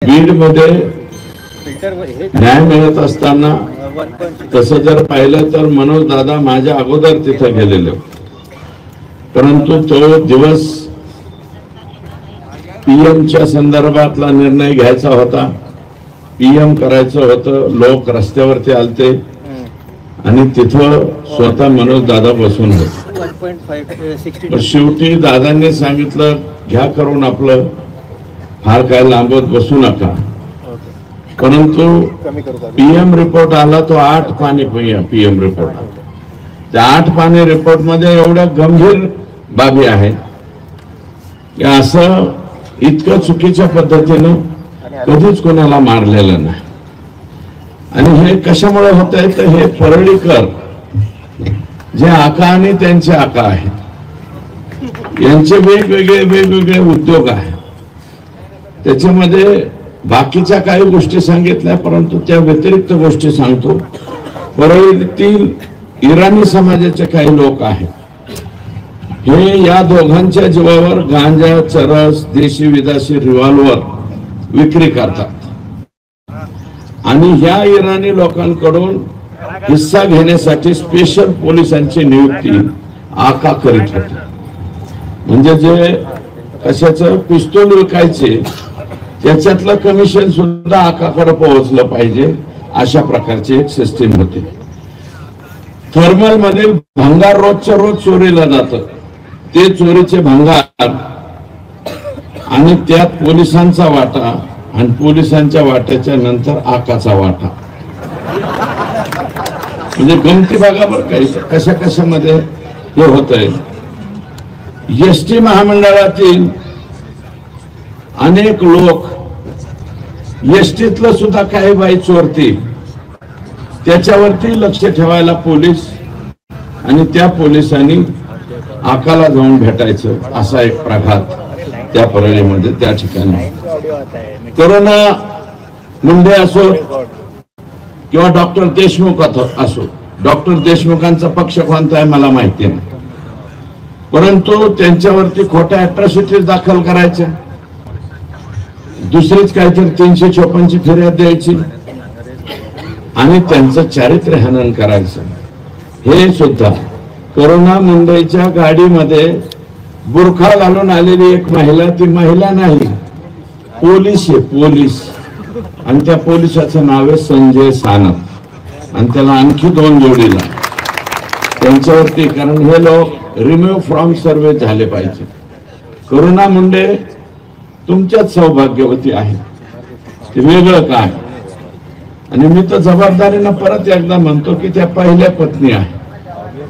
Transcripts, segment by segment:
बीडमध्ये न्याय मिळत असताना तसं जर पाहिलं तर मनोज दादा माझ्या अगोदर तिथे गेलेले, परंतु तो दिवस पीएमच्या संदर्भातला निर्णय घ्यायचा होता, पीएम करायचं होतं, लोक रस्त्यावरती आलते आणि तिथं स्वतः मनोज दादा बसून होते। शेवटी दादांनी सांगितलं घ्या करून आपलं, फार काय लांबत बसू नका, परंतु पीएम रिपोर्ट आला तो 8 पानी पीएम रिपोर्ट, त्या 8 पानी रिपोर्ट मध्ये एवढ्या गंभीर बाबी आहेत की असं इतकं चुकीच्या पद्धतीने कधीच कोणाला मारलेलं नाही। आणि हे कशामुळे होत आहे तर हे परळीकर जे आका आणि त्यांचे आका आहेत यांचे वेगवेगळे उद्योग आहेत, त्याच्यामध्ये बाकीच्या काही गोष्टी सांगितल्या, परंतु त्या व्यतिरिक्त गोष्टी सांगतो। परळीतील इराणी समाजाचे काही लोक आहेत, हे या दोघांच्या जीवावर गांजा, चरस, देशी विदेशी रिव्हॉल्वर विक्री करतात आणि ह्या इराणी लोकांकडून हिस्सा घेण्यासाठी स्पेशल पोलिसांची नियुक्ती आका करीत होते। म्हणजे जे कशाचं पिस्तूल विकायचे त्याच्यातलं कमिशन सुद्धा आकाकडे पोहोचलं पाहिजे, अशा प्रकारची एक सिस्टीम होती। थर्मल मधील भंगार रोजच्या रोज चोरीला जातं, ते चोरीचे भंगार आणि त्यात पोलिसांचा वाटा आणि पोलिसांच्या वाट्याच्या नंतर आकाचा वाटा, म्हणजे गमती बघा बरं काही कशा कशामध्ये हे होत आहे। एसटी महामंडळातील अनेक लोक एसटीतलं सुद्धा काही बाई चोरती, त्याच्यावरती लक्ष ठेवायला पोलीस आणि त्या पोलिसांनी आकाला जाऊन भेटायचं, असा एक प्रघात त्या परळीमध्ये त्या ठिकाणी। करोना मुंडे असो किंवा डॉक्टर देशमुख असो, डॉक्टर देशमुखांचा पक्ष कोणता आहे मला माहिती नाही, परंतु त्यांच्यावरती खोट्या अॅट्रॉसिटीज दाखल करायच्या, दुसरीच काहीतरी 356ची फिर्याद द्यायची आणि त्यांचं चारित्र्य हनन करायचं। हे सुद्धा करोना मुंबईच्या गाडीमध्ये बुरखा घालून आलेली एक महिला, ती महिला नाही पोलीस आहे, पोलीस, आणि त्या पोलिसाचं नाव आहे संजय सानप आणि त्याला आणखी 2 जोडीला त्यांच्यावरती, कारण हे लोक रिमूव्ह फ्रॉम सर्व्हिस झाले पाहिजे। करोना मुंडे तुमच्याच सौभाग्यवती आहे, ते वेगळं काय। आणि मी तर जबाबदारीनं परत एकदा म्हणतो की त्या पहिल्या पत्नी आहे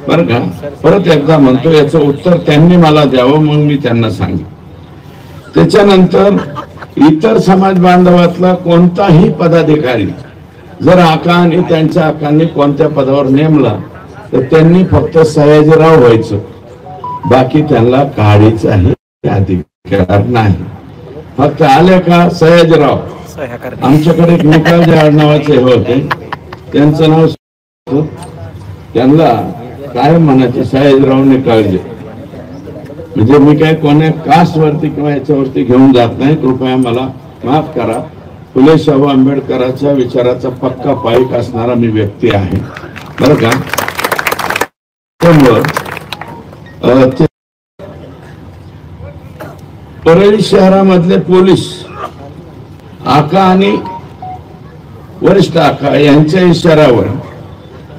बरं का, परत एकदा म्हणतो, याचं उत्तर त्यांनी मला द्यावं, मग मी त्यांना सांगेन। त्याच्यानंतर इतर समाज बांधवातला कोणताही पदाधिकारी जर आका आणि त्यांच्या आकांनी कोणत्या पदावर नेमला तर त्यांनी फक्त सयाजीराव व्हायचं, बाकी त्यांना काढीचाही अधिकार नाही। फक्त आले का सयाजीराव, आमच्याकडे एक निकाल नावाचे होते, त्यांचं नाव, त्यांना काय म्हणायचे सयाजीराव निकाळजे, म्हणजे मी काय कोण्या कास्ट वरती किंवा याच्यावरती घेऊन जात नाही, कृपया मला माफ करा। फुले शाहू आंबेडकरांच्या विचाराचा पक्का पाईक असणारा मी व्यक्ती आहे बरं का। त्यामुळं परळी शहरामधले पोलीस आका आणि वरिष्ठ आका यांच्या इशाऱ्यावर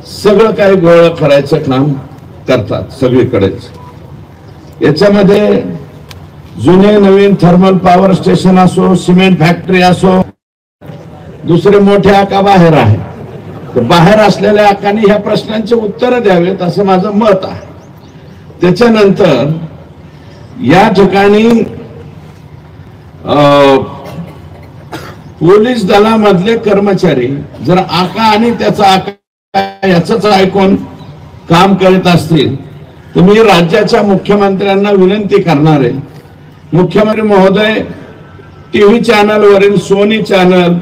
सगळं काही गोळा करायचं काम करतात सगळीकडेच। याच्यामध्ये जुने नवीन थर्मल पॉवर स्टेशन असो, सिमेंट फॅक्टरी असो, दुसरे मोठे आका बाहेर आहे, तर बाहेर असलेल्या आकांनी ह्या प्रश्नांची उत्तरं द्यावेत असं माझं मत आहे। त्याच्यानंतर या ठिकाणी पोलीस दलामधले कर्मचारी जर आका आणि त्याचा आका याच ऐकून काम करत असतील तर मी राज्याच्या मुख्यमंत्र्यांना विनंती करणार आहे, मुख्यमंत्री महोदय, टीव्ही चॅनल वरील सोनी चॅनल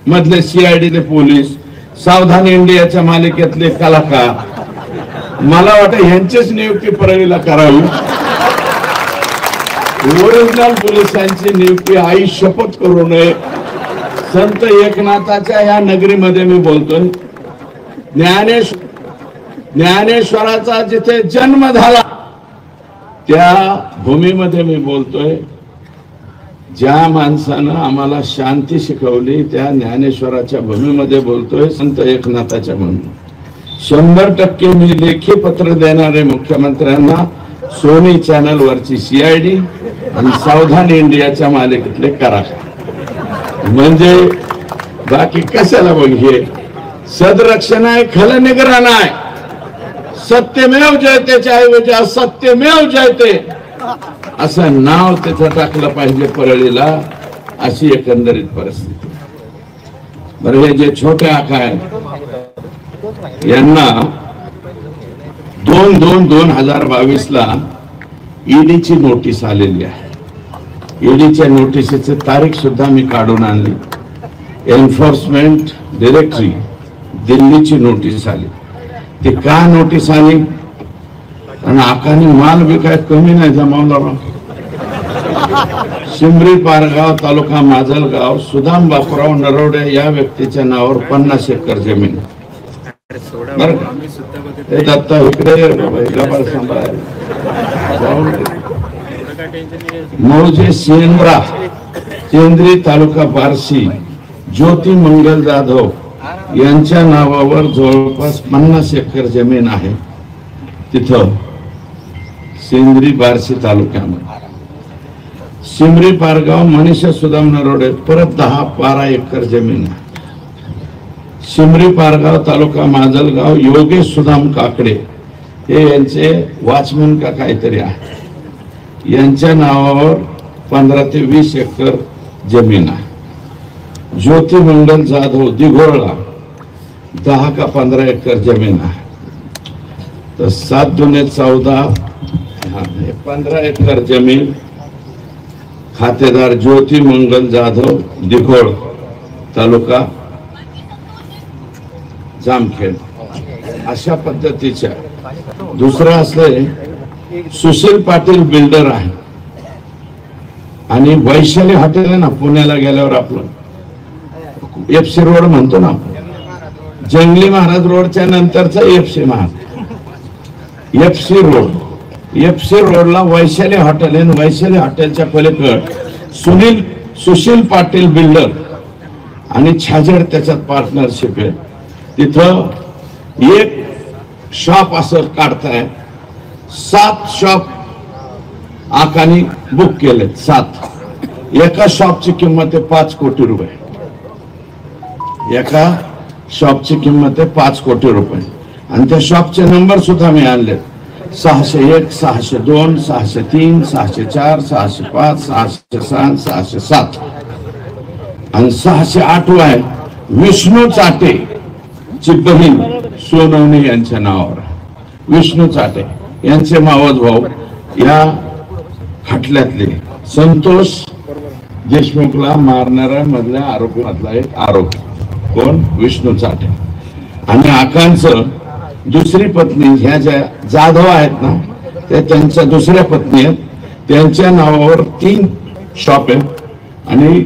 मधले सीआयडीचे पोलीस, सावधान इंडियाच्या मालिकेतले कलाकार, मला वाटतं यांचीच नियुक्ती परळीला करावी। ओरिजिनल पोलिसांची नियुक्ती आई शपथ करू नये संत एकनाथाच्या या नगरीमध्ये मी बोलतोय, ज्ञानेश्वराचा जिथे जन्म झाला त्या भूमीमध्ये मी बोलतोय. ज्या माणसानं आम्हाला शांती शिकवली त्या ज्ञानेश्वराच्या भूमीमध्ये बोलतोय, संत एकनाथाच्या भूमी. 100% मी लेखी पत्र देणारे मुख्यमंत्र्यांना सोनी चॅनल वरची CID आणि सावधान इंडियाच्या मालिकेतले करा, म्हणजे बाकी कशाला बघ. हे सदरक्षण आहे, खलनिग्रहण आहे. सत्यमेव जयतेच्या ऐवजी असत्यमेव जयते असं नाव तिथं टाकलं पाहिजे परळीला, अशी एकंदरीत परिस्थिती. बरं, हे जे छोटे आका आहेत यांना 2/2/2022 ईडीची नोटीस आलेली आहे. ईडीच्या नोटिसीची तारीख सुद्धा मी काढून आणली. एन्फोर्समेंट डायरेक्टरी दिल्लीची नोटीस आली. ती का नोटीस आली? आणि आकानी माल बी काय कमी नाही जमावला. शिंबरी पारगाव तालुका माजलगाव सुदाम बापूराव नरवडे या व्यक्तीच्या नावावर 50 एकर जमीन. बरं का? ते दत्ता इकडे मौजे सेंद्री तालुका बार्शी ज्योती मंगल जाधव यांच्या नावावर जवळपास 50 एकर जमीन आहे. तिथं सेंद्री बार्शी तालुक्यामध्ये शिमरी पारगाव मनीषा सुदाम नरोडे परत 10-12 एकर जमीन आहे. शिमरी पारगाव तालुका माजलगाव योगेश सुदाम काकडे हे यांचे वॉचमन का काहीतरी आहे, यांच्या नावावर 15 ते 20 एकर जमीन आहे. ज्योती मंगल जाधव दिघोळला 10 का 15 एकर जमीन आहे. तर 7 दुने 14 15 एकर जमीन. खातेदार ज्योती मंगल जाधव दिघोळ तालुका जामखेड. अशा पद्धतीच्या. दुसरं असले सुशील पाटील बिल्डर आहे आणि वैशाली हॉटेल आहे ना पुण्याला गेल्यावर आपलं FC रोड म्हणतो ना, जंगली महाराज रोडच्या नंतरचा FC Maharaj FC road. FC रोडला वैशाली हॉटेल आहे. वैशाली हॉटेलच्या पलीकड सुशील पाटील बिल्डर आणि छाजेड त्याच्यात पार्टनरशिप आहे. तिथं एक शॉप असं काढताय. 7 शॉप आकानी बुक केले. 7. एका शॉपची किंमत आहे 5 कोटी रुपये. एका शॉपची किंमत आहे 5 कोटी रुपये. आणि त्या शॉपचे नंबर सुद्धा मी आणले. 601, 602, 603, 604, 605, 606, 607 आणि 608 आहे विष्णू चाटे ची बहीण सोनवणे यांच्या नावावर. विष्णू चाटे यांचे मावस भाऊ या खटल्यातले संतोष देशमुखला मारणाऱ्या मधल्या आरोपी मधला एक आरोपी कोण? विष्णू चाटे. आणि आकांचं दुसरी पत्नी ह्या ज्या जाधव आहेत ना त्या त्यांच्या दुसऱ्या पत्नी आहेत. त्यांच्या नावावर 3 शॉप आहेत आणि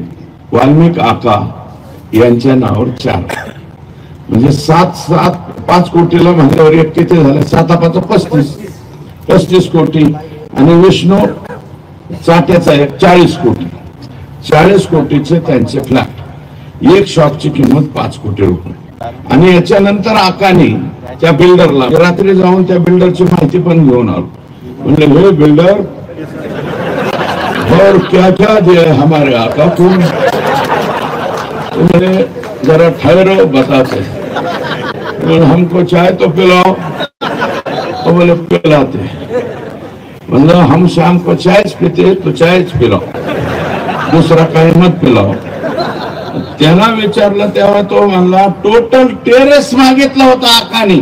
वाल्मिक आका यांच्या नावावर 4. म्हणजे 5 कोटीला म्हणल्यावर एक किती झालं? 7-5 35 कोटी. आणि विष्णू चाट्याचा एक 40 कोटी. 40 कोटीचे त्यांचे फ्लॅट. एक शॉपची किंमत 5 कोटी रुपये. आणि याच्यानंतर आकानी त्या बिल्डरला रात्री जाऊन त्या बिल्डरची माहिती पण घेऊन आलो. म्हणजे हे बिल्डर और क्या क्या दिया हमारे आका को, जरा ठहरो बताते. हमको चाय तो पिलाओ. तो बोले पिलाते. मतलब हम शाम को चाय पीते तो चाय पिलाओ, दुसरा काही मत पिलाओ. त्याला विचारलं तेव्हा तो म्हणला टोटल टेरेस मागितलं होतं आकानी.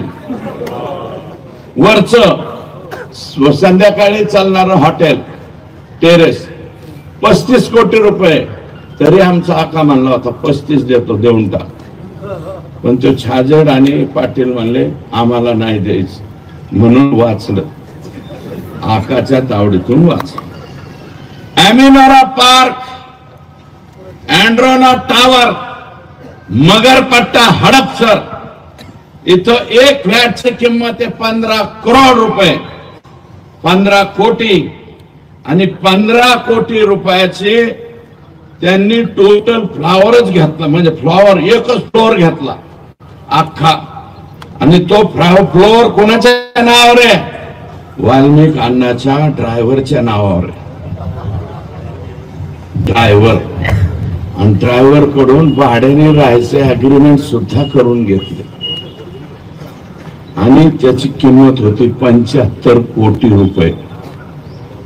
वरच संध्याकाळी चालणारं हॉटेल टेरेस 35 कोटी रुपये. तरी आमचा आका म्हणला होता 35 देतो, देऊन टाक. पण तो छाजेड आणि पाटील म्हणले आम्हाला नाही द्यायचं. म्हणून वाचलं, आकाच्या तावडीतून वाचलं. अॅमिनोरा पार्क अँड्रोनॉट टावर, मगरपट्टा, हडपसर इथं एक फ्लॅटची किंमत आहे 15 करोड रुपये, 15 कोटी, आणि 15 कोटी रुपयाचे त्यांनी टोटल फ्लॉवरच घेतला, म्हणजे फ्लॉवर एकच फ्लोअर घेतला अख्खा, आणि तो फ्लोअर कोणाच्या नावावर आहे? वाल्मिक अण्णाच्या ड्रायव्हरच्या नावावर आहे. ड्रायव्हर, आणि ड्रायव्हर कडून भाड्याने राहायचे अग्रीमेंट सुद्धा करून घेतले, आणि त्याची किंमत होती 75 कोटी रुपये.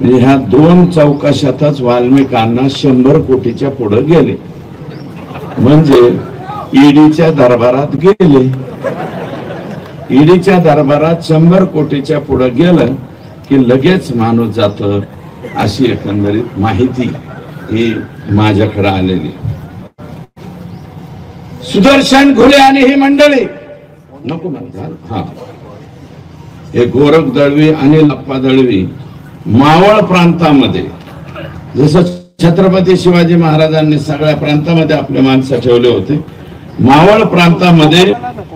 म्हणजे ह्या 2 चौकशातच वाल्मिक अण्णा 100 कोटीच्या पुढे गेले, म्हणजे ईडीच्या दरबारात गेले. ईडीच्या दरबारात 100 कोटीच्या पुढे गेलं की लगेच माणूस जात, अशी एकंदरीत माहिती ही माझ्याकडे आलेली. सुदर्शन घुले आणि ही मंडळी नको म्हणतात, हा, हे गोरख दळवी, अनिल अप्पा दळवी मावळ प्रांतामध्ये, जसं छत्रपती शिवाजी महाराजांनी सगळ्या प्रांतामध्ये आपले माणसं ठेवले होते, मावळ प्रांतामध्ये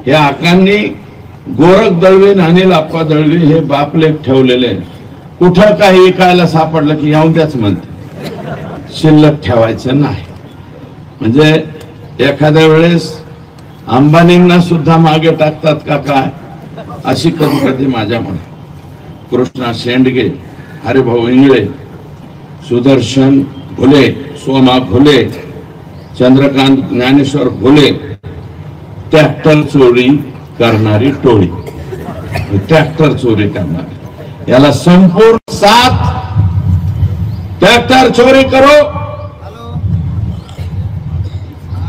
या आकांनी गोरख दळवी, अनिल अप्पा दळवी हे बापलेख ठेवलेले. कुठं काही ऐकायला सापडलं की येऊन द्याच म्हणते, शिल्लक ठेवायचं नाही. म्हणजे एखाद्या वेळेस अंबानींना सुद्धा मागे टाकतात का काय, अशी कधी कधी माझ्या मनात. कृष्णा शेंडगे, हरिभाऊ इंगळे, सुदर्शन घुले, सोमा घुले, चंद्रकांत ज्ञानेश्वर घुले, ट्रॅक्टर चोरी करणारी टोळी, ट्रॅक्टर चोरी करणारी, याला संपूर्ण साथ. ट्रैक्टर चोरी करो,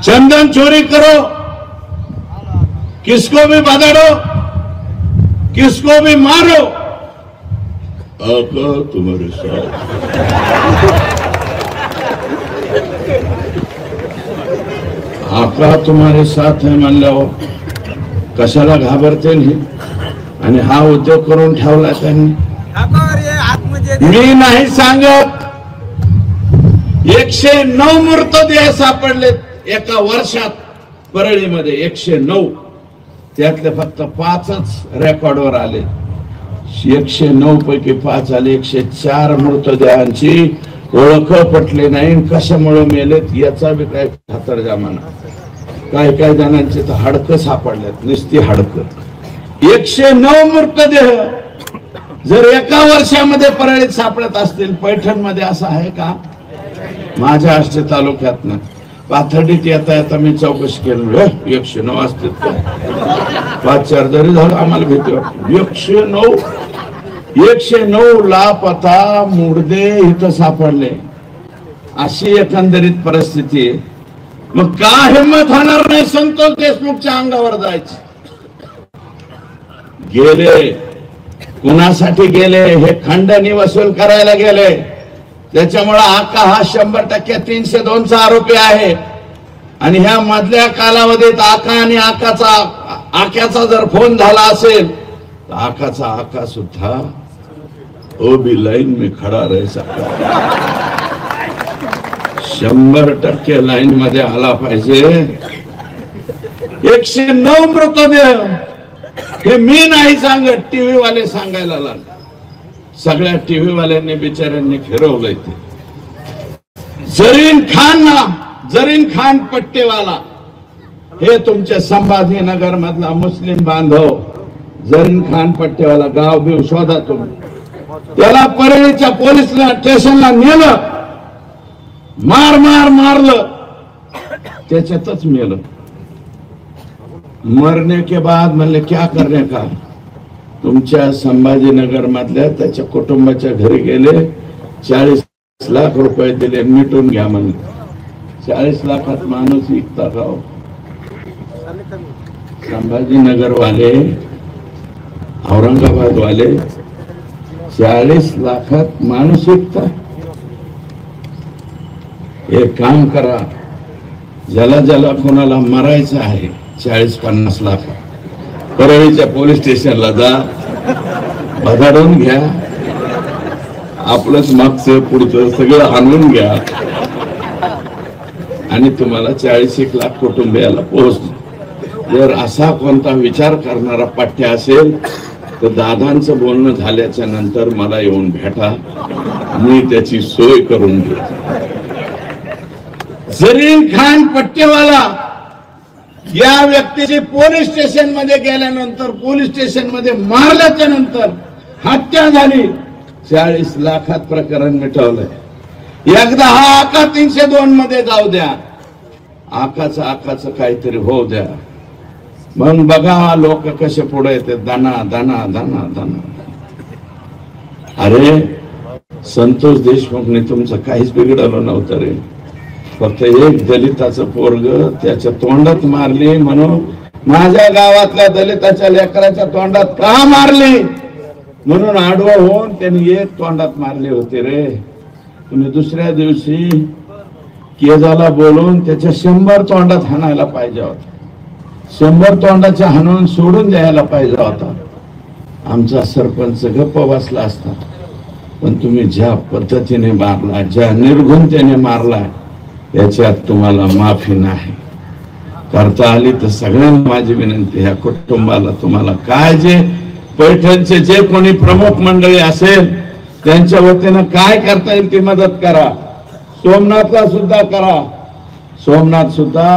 चंदन चोरी करो, किसको भी बदलो, किसको भी मारो, आका तुम्हारे साथ. आका तुम्हारे साथ है म्हणल्यावर कशाला घाबरते नाही, आणि हा उद्योग करून ठेवला त्यांनी. मी नाही सांगत, 109 मृतदेह सापडले एका वर्षात परळीमध्ये, 109. त्यातले फक्त 5च रेकॉर्डवर आले. 109 पैकी 5 आले. 104 मृतदेहांची ओळख पटली नाही, कशामुळे मेलेत याचा बी काय खातरजमाना. काय जणांचे तर हाडकं सापडल्यात, नुसती हाडकं. 109 मृतदेह जर एका वर्षामध्ये परळीत सापडत असतील, पैठण मध्ये असं आहे का? माझ्या आष्टे तालुक्यात ना पाथर्डीत येता मी चौकशी केली, 109 असतील का? 5-4 जरी झालं आम्हाला भीती वाटते. 109 लापता मुर्दे इथं सापडले, अशी एकंदरीत परिस्थिती आहे. मग का हिंमत होणार नाही संतोष देशमुखच्या अंगावर जायची? गेले कुणासाठी गेले? हे खंडणी वसूल करायला गेले. त्याच्यामुळे आका हा 100% 302चा आरोपी आहे. आणि ह्या मधल्या कालावधीत आका आणि आक्याचा जर फोन झाला असेल तर आकाचा आका सुद्धा ओ भी लाइन में खड़ा रह सकता, 100% लाईन मध्ये आला पाहिजे. 109 मृतदेह हे मी नाही सांगत, टीव्ही वाले सांगायला लागले. सगळ्या टीव्ही वाल्यांनी बिचाऱ्यांनी फिरवलंय ते. जरीन खान पट्टेवाला हे तुमच्या संभाजीनगर मधला मुस्लिम बांधव, जरीन खान पट्टेवाला, गाव बिव शोधा तुम्ही. त्याला परळीच्या पोलीस स्टेशनला नेलं, मारलं, त्याच्यातच मेलं. मरने के बाद म्हणले क्या करने का? तुमच्या संभाजीनगर मधल्या त्याच्या कुटुंबाच्या घरी गेले, 40 लाख रुपये दिले, मिटून घ्या म्हणले. 40 लाखात माणूस विकता का? संभाजीनगर वाले, औरंगाबाद वाले 40 लाखात माणूस विकता. एक काम करा, ज्याला कोणाला मरायचं आहे 40-50 लाख परळीच्या पोलीस स्टेशनला जा, बधाडून घ्या, आपलंच मागचं पुढचं सगळं आणून घ्या, आणि तुम्हाला 40 लाख कुटुंबियाला पोहोचणं। जर असा कोणता विचार करणारा पाठ्य असेल तर दादांचं बोलणं झाल्याच्या नंतर मला येऊन भेटा, मी त्याची सोय करून देतो। जलील खान पट्टेवाला या व्यक्तीची पोलीस स्टेशन मध्ये गेल्यानंतर, पोलीस स्टेशन मध्ये मारल्याच्या नंतर हत्या झाली, 40 लाखात प्रकरण मिटवलंय। एकदा हा आका 302 मध्ये जाऊ द्या, आकाचं काहीतरी होऊ द्या, मग बघा लोक कसे पुढे येते, दाना दाना दाना दाना। अरे संतोष देशमुखने तुमचं काहीच बिघडवलं नव्हतं रे, फक्त एक दलिताचं पोरग त्याच्या तोंडात मारली म्हणून माझ्या गावातल्या दलिताच्या लेकराच्या तोंडात का मारली म्हणून आडवं होऊन त्यांनी एक तोंडात मारले होते रे। तुम्ही दुसऱ्या दिवशी केजाला बोलून त्याच्या 100 तोंडात हाणायला पाहिजे होता, 100 तोंडाच्या हाणून सोडून द्यायला पाहिजे होता। आमचा सरपंच गप्प बसला असता, पण तुम्ही ज्या पद्धतीने मारला, ज्या निर्घुणतेने मारला, याच्यात तुम्हाला माफी नाही। करता आली तर सगळ्यांना माझी विनंती, ह्या कुटुंबाला तुम्हाला काय जे पैठणचे जे कोणी प्रमुख मंडळी असेल त्यांच्या वतीनं काय करता येईल ती मदत करा। सोमनाथला सुद्धा करा, सोमनाथ सुद्धा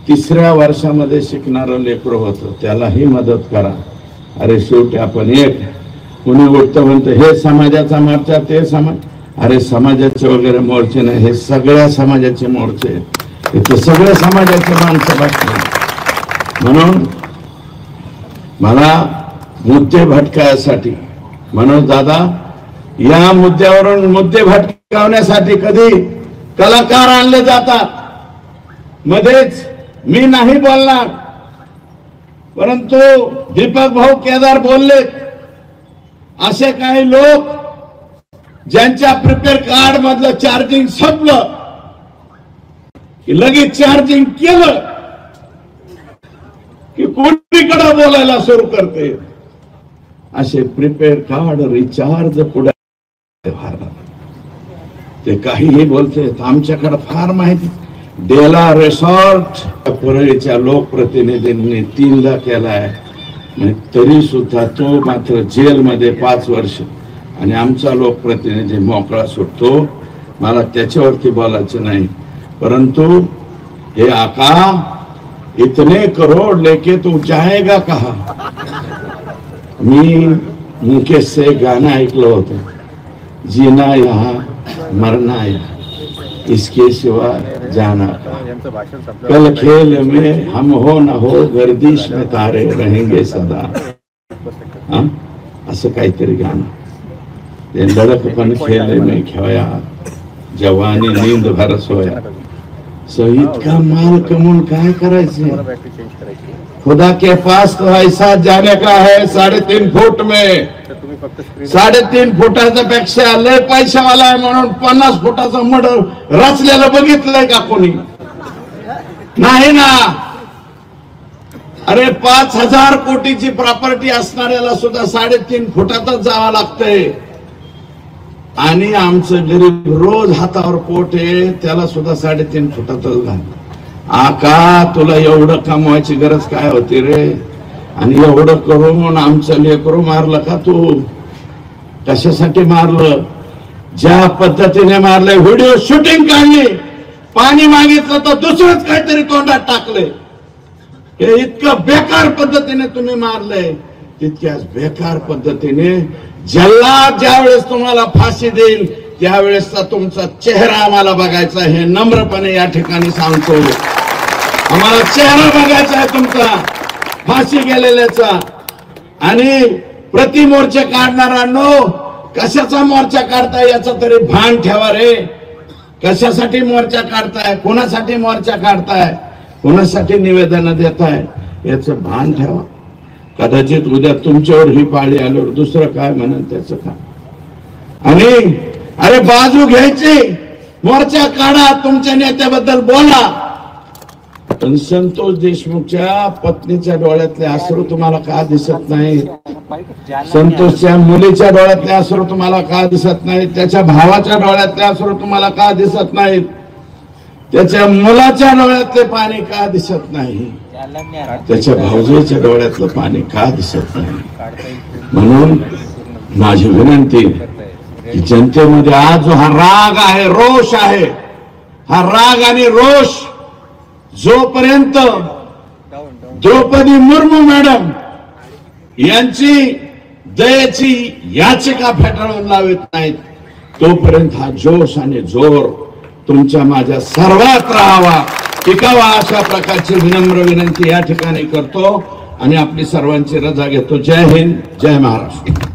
3ऱ्या वर्षामध्ये शिकणारं लेकरं होतं, त्यालाही मदत करा। अरे शेवटी आपण एक, कुणी उठतं म्हणतं हे समाजाचा मोर्चा ते समाज, अरे समाजाचे वगैरे मोर्चे नाही, हे सगळ्या समाजाचे मोर्चे, इथे सगळ्या समाजाचे माणसं बसले। म्हणून मला मुद्दे भटकायसाठी, मनोज दादा या मुद्द्यावरून मुद्दे भटकावण्यासाठी कधी कलाकार आणले जातात, मध्येच मी नाही बोलणार, परंतु दीपक भाऊ केदार बोलले, असे काही लोक ज्यांच्या प्रिपेअर कार्ड मधलं चार्जिंग संपलं की लगेच चार्जिंग केलं की कोणीकडे बोलायला सुरू करते, असे प्रिपेअर कार्ड रिचार्ज पुढे ते काहीही बोलते। आमच्याकडे फार माहिती, डेला रिसॉर्ट परळीच्या लोकप्रतिनिधींनी 3ला केलाय, तरी सुद्धा तो मात्र जेलमध्ये 5 वर्ष, आणि आमचा लोकप्रतिनिधी मोकळा सुटतो। मला त्याच्यावरती बोलायचं नाही, परंतु हे आका इतने करोड लेके तू जाएगा कहा। मी मुकेश से गाणं ऐकलं होतं, जीना यहाँ मरना यहाँ, इसके सिवा जाना कहाँ, कल खेल में हम हो न हो गर्दिश में तारे रहेंगे सदा। असं काहीतरी गाणं, ते लड़कपन खेल में खोया जवानी नींद भर सोया। शहीद का माल कमून काय करायचं, खुदा के पास तो ऐसा जाने का है 3.5 फूट में, 3.5 फुटाच्या पेक्षा लय पैशावाला आहे म्हणून 50 फुटाचं मड रचलेलं बघितलंय का कोणी? नाही ना। अरे 5,000 कोटीची प्रॉपर्टी असणाऱ्याला सुद्धा 3.5 फुटातच जावं लागतंय, आणि आमचं गरीब रोज हातावर पोट आहे त्याला सुद्धा 3.5 फुटातच घाल। आका तुला एवढं कमवायची गरज काय होती रे, आणि एवढं करून आमचं लेकरू मारलं का तू? कशासाठी मारलं? ज्या पद्धतीने मारलंय, व्हिडिओ शूटिंग काढली, पाणी मागितलं तर दुसरंच काहीतरी तोंडात टाकले, हे इतकं बेकार पद्धतीने तुम्ही मारलंय। तितक्याच बेकार पद्धतीने जल्लाद ज्यावेळेस तुम्हाला फाशी देईल त्यावेळेसचा तुमचा चेहरा आम्हाला बघायचा, हे नम्रपणे या ठिकाणी सांगतो। आम्हाला चेहरा बघायचा आहे तुमचा फाशी गेलेल्याचा। आणि प्रति मोर्चा काढणाऱ्यांनो, कशाचा मोर्चा काढताय याचा तरी भान ठेवा रे। कशासाठी मोर्चा काढताय, कोणासाठी मोर्चा काढताय, कोणासाठी निवेदन देताय, याचं भान ठेवा। कदाचित उद्या तुमच्यावर ही पाळी आल्यावर दुसरं काय म्हणेल त्याचं काय। आणि अरे बाजू घ्यायची, मोर्चा काढा, तुमच्या नेत्याबद्दल बोला, पण संतोष देशमुखच्या पत्नीच्या डोळ्यातले अश्रू तुम्हाला का दिसत नाही? संतोषच्या मुलीच्या डोळ्यातले अश्रू तुम्हाला का दिसत नाही? त्याच्या भावाच्या डोळ्यातले अश्रू तुम्हाला का दिसत नाहीत? त्याच्या मुलाच्या डोळ्यातले पाणी का दिसत नाही, त्याच्या भाऊजीच्या डोळ्यातलं पाणी का दिसत नाही. म्हणून माझी विनंती की जनतेमध्ये आज जो हा राग आहे, रोष आहे, हा राग आणि रोष जोपर्यंत द्रौपदी मुर्मू मॅडम यांची दयेची याचिका फेटाळून लावत नाहीत तोपर्यंत हा जोश आणि जोर तुमच्या माझ्या सर्वात राहावा, टिकावा, अशा प्रकारची विनम्र विनंती या ठिकाणी करतो आणि आपली सर्वांची रजा घेतो. जय हिंद, जय महाराष्ट्र.